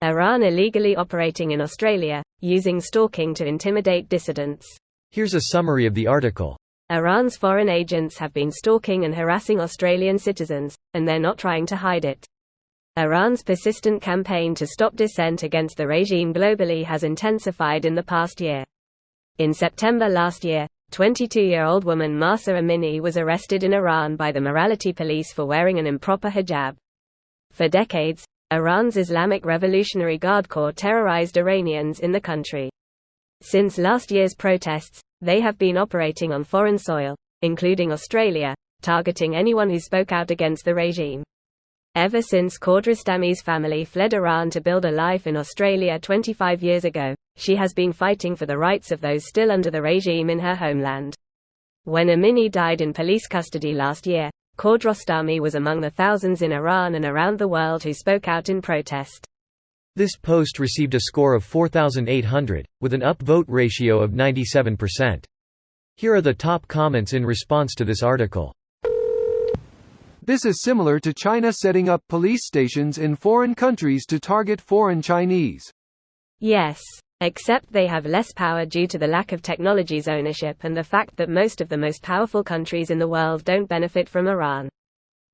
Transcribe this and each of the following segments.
Iran illegally operating in Australia, using stalking to intimidate dissidents. Here's a summary of the article. Iran's foreign agents have been stalking and harassing Australian citizens, and they're not trying to hide it. Iran's persistent campaign to stop dissent against the regime globally has intensified in the past year. In September last year, 22-year-old woman Mahsa Amini was arrested in Iran by the morality police for wearing an improper hijab. For decades, Iran's Islamic Revolutionary Guard Corps terrorized Iranians in the country. Since last year's protests, they have been operating on foreign soil, including Australia, targeting anyone who spoke out against the regime. Ever since Qadristami's family fled Iran to build a life in Australia 25 years ago, she has been fighting for the rights of those still under the regime in her homeland. When Amini died in police custody last year, Qadristami was among the thousands in Iran and around the world who spoke out in protest. This post received a score of 4,800, with an upvote ratio of 97%. Here are the top comments in response to this article. This is similar to China setting up police stations in foreign countries to target foreign Chinese. Yes, except they have less power due to the lack of technology's ownership and the fact that most of the most powerful countries in the world don't benefit from Iran.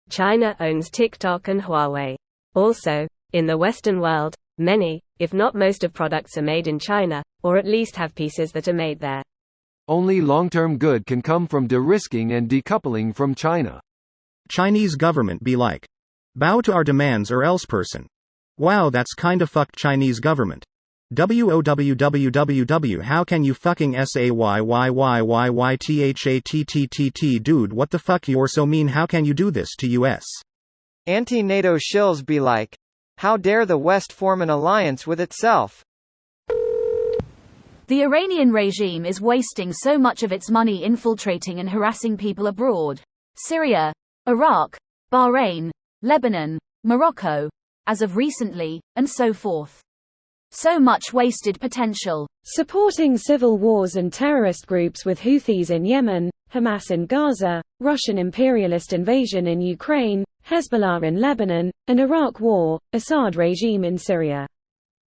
China owns TikTok and Huawei. Also, in the Western world, many, if not most of products are made in China, or at least have pieces that are made there. Only long-term good can come from de-risking and decoupling from China. Chinese government be like, bow to our demands or else person. Wow, that's kinda fucked Chinese government. WOWWWW how can you fucking SAYYYYYTHATTTT dude what the fuck you're so mean how can you do this to US? Anti-NATO shills be like, how dare the West form an alliance with itself? The Iranian regime is wasting so much of its money infiltrating and harassing people abroad. Syria, Iraq, Bahrain, Lebanon, Morocco, as of recently, and so forth. So much wasted potential. Supporting civil wars and terrorist groups with Houthis in Yemen, Hamas in Gaza, Russian imperialist invasion in Ukraine, Hezbollah in Lebanon, and Iraq war, Assad regime in Syria.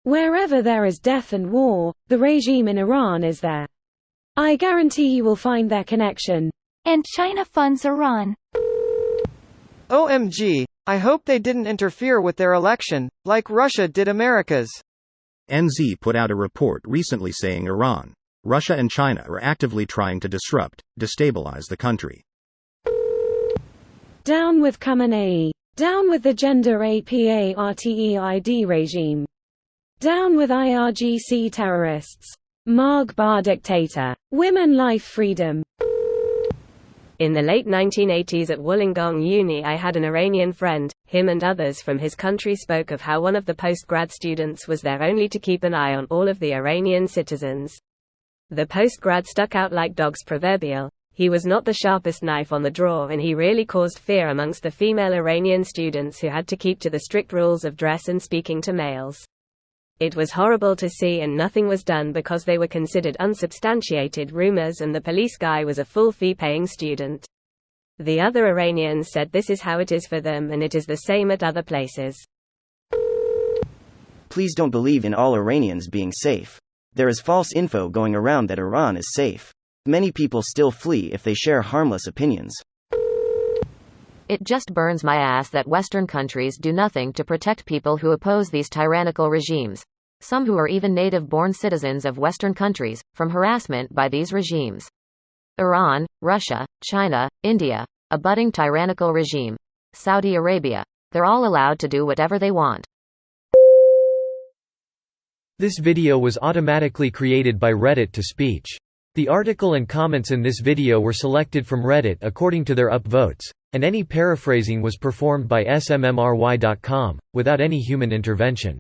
Wherever there is death and war, the regime in Iran is there. I guarantee you will find their connection. And China funds Iran. OMG, I hope they didn't interfere with their election, like Russia did America's. NZ put out a report recently saying Iran, Russia and China are actively trying to destabilize the country. Down with Khamenei. Down with the gender apartheid regime. Down with IRGC terrorists. Marg Bar dictator. Women life freedom. In the late 1980s at Wollongong Uni I had an Iranian friend. Him and others from his country spoke of how one of the post-grad students was there only to keep an eye on all of the Iranian citizens. The post-grad stuck out like dog's proverbial. He was not the sharpest knife on the drawer and he really caused fear amongst the female Iranian students who had to keep to the strict rules of dress and speaking to males. It was horrible to see and nothing was done because they were considered unsubstantiated rumors and the police guy was a full fee-paying student. The other Iranians said this is how it is for them and it is the same at other places. Please don't believe in all Iranians being safe. There is false info going around that Iran is safe. Many people still flee if they share harmless opinions. It just burns my ass that Western countries do nothing to protect people who oppose these tyrannical regimes. Some who are even native-born citizens of Western countries, from harassment by these regimes. Iran, Russia, China, India, a budding tyrannical regime. Saudi Arabia. They're all allowed to do whatever they want. This video was automatically created by Reddit to speech. The article and comments in this video were selected from Reddit according to their upvotes, and any paraphrasing was performed by smmry.com, without any human intervention.